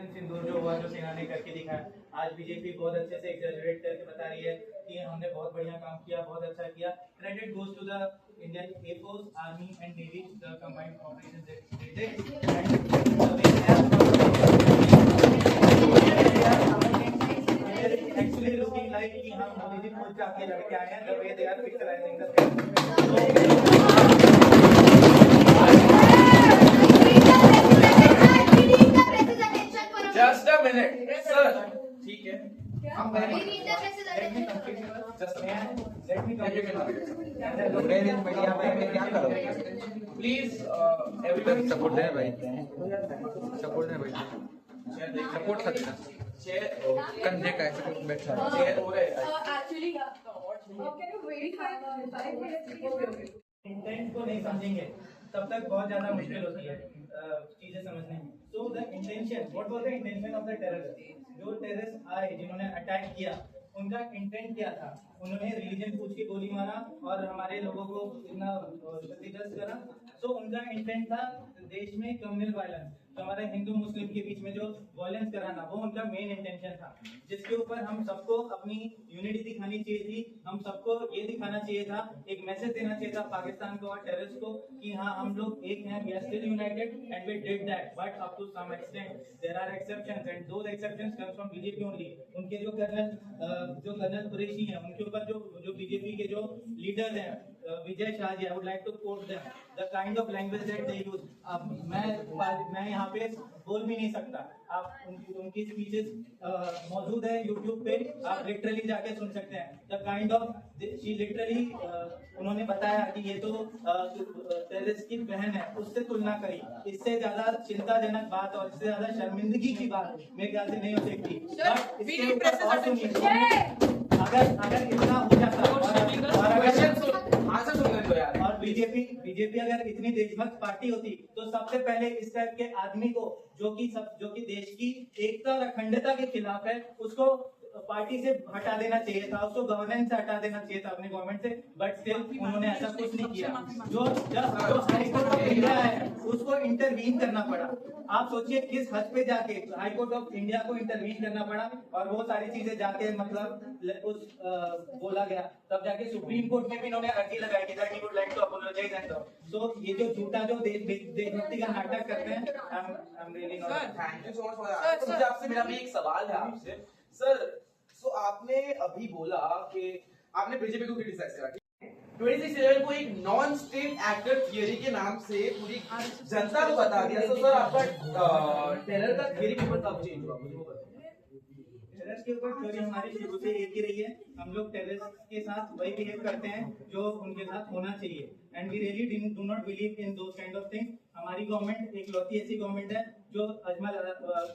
Operation सिंदूर जो हुआ, जो सेना ने करके दिखाया, आज बीजेपी बहुत अच्छे से एग्जैजरेट करके बता रही है कि हमने बहुत बढ़िया काम किया, बहुत अच्छा किया। Credit goes to the Indian Air Force, army and navy, the combined operation they did, and the way they are actually looking like कि हाँ मोदी जी खुद जाके लड़के आए हैं, the way they are picturizing the thing. Just a minute, sir. ठीक है. हम Let me Please, everyone support देने भाई, सपोर्ट देने भाई, सपोर्ट सकते हैं। कंधे का ऐसे कुछ बैठा है। चेयर हो रहा है. Actually, can you wait 5 minutes? Intent को नहीं समझेंगे तब तक बहुत ज्यादा मुश्किल होती है चीजें समझने में। So the intention, what was the intention of the terrorist? जो टेररिस्ट आए, जिन्होंने अटैक किया, उनका इंटेंट क्या था? उन्होंने रिलीजन पूछ के गोली मारा और हमारे लोगों को इतना क्षतिग्रस्त करा। सो उनका इंटेंट था देश में कम्युनल वायलेंस, जो हमारे हिंदू मुस्लिम के बीच में जो वायलेंस कराना, वो उनका मेन इंटेंशन था, जिसके ऊपर हम सबको अपनी यूनिटी दिखानी चाहिए थी। हम सबको ये दिखाना चाहिए था, एक मैसेज देना चाहिए था पाकिस्तान को और टेररिस्ट को कि हाँ हम लोग एक हैं, we are still united and we did that, but up to some extent there are exceptions and those exceptions comes from BJP only. उनके जो कर्नल कुरैशी हैं, उनके ऊपर जो बीजेपी के जो लीडर्स हैं, Vijay Shah ji, I would like to quote them, the kind of language that they use. अब मैं यहाँ पे बोल भी नहीं सकता, आप उनकी स्पीचेस मौजूद है यूट्यूब पे, आप लिटरली जाके सुन सकते हैं। The kind of she literally उन्होंने बताया कि ये तो टेररिस्ट की बहन है, उससे तुलना करी। इससे ज्यादा चिंताजनक बात और इससे ज्यादा शर्मिंदगी की बात मेरे ख्याल से नहीं हो सकती। बट इसके ऊपर और सुनिए, अगर इतना हो जाता और बीजेपी अगर इतनी देशभक्त पार्टी होती तो सबसे पहले इस टाइप के आदमी को जो कि देश की एकता और अखंडता के खिलाफ है, उसको पार्टी से हटा देना चाहिए था, उसको गवर्नेंस से हटा देना चाहिए था अपने गवर्नमेंट से। बट स्टिल उन्होंने ऐसा कुछ नहीं किया। जो हाई कोर्ट ऑफ इंडिया है उसको इंटरवीन करना पड़ा। आप सोचिए किस हद पे जाके हाई कोर्ट ऑफ इंडिया को इंटरवीन करना पड़ा और वो सारी चीजें जाके मतलब उस बोला गया, तब जाके सुप्रीम कोर्ट में भी इन्होंने अर्जी लगाई कि that he would like to apologise and so ये जो झूठा जो देशभक्ति का नाटक करते हैं, I am really not. Thank you so much for that. मुझे आपसे मेरा भी एक सवाल है आपसे सर। सो आपने अभी बोला कि आपने बीजेपी को क्रिटिसाइज करा, 2611 को एक नॉन स्टेट एक्टर थियरी के नाम से पूरी जनता को बता दिया। तो सर आपका टेरर का थियरी के ऊपर कब चेंज हुआ, मुझे वो बताइए। टेररिस्ट के ऊपर थ्योरी हमारी शुरू से एक ही रही है। हम लोग टेररिस्ट के साथ वही बिहेव करते हैं जो उनके साथ होना चाहिए, and we really do not believe in those kind of things. हमारी गवर्नमेंट एक लौती ऐसी गवर्नमेंट है जो अजमल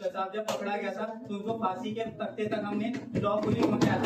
कसाब जब पकड़ा गया था तो उनको फांसी के तख्ते तक हमने लॉफुली पहुंचाया था।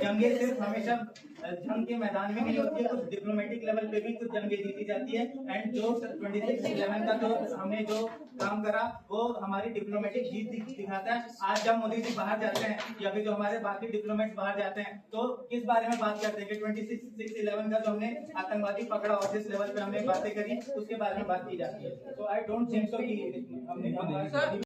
जंगे सिर्फ हमेशा जंग के मैदान में नहीं होती है, कुछ डिप्लोमेटिक लेवल पे भी कुछ जंगे जीती जाती है। एंड जो 2611 का जो हमने जो काम करा वो हमारी डिप्लोमेटिक जीत दिखाता है। आज जब मोदी जी बाहर जाते हैं या फिर जो हमारे बाकी डिप्लोमेट्स बाहर जाते हैं तो किस बारे में बात करते हैं कि 2611 का जो हमने आतंकवादी पकड़ा और जिस लेवल पे हमने बातें करी उसके बारे में बात की जाती है। तो आई डोंट थिंक सो कि हमने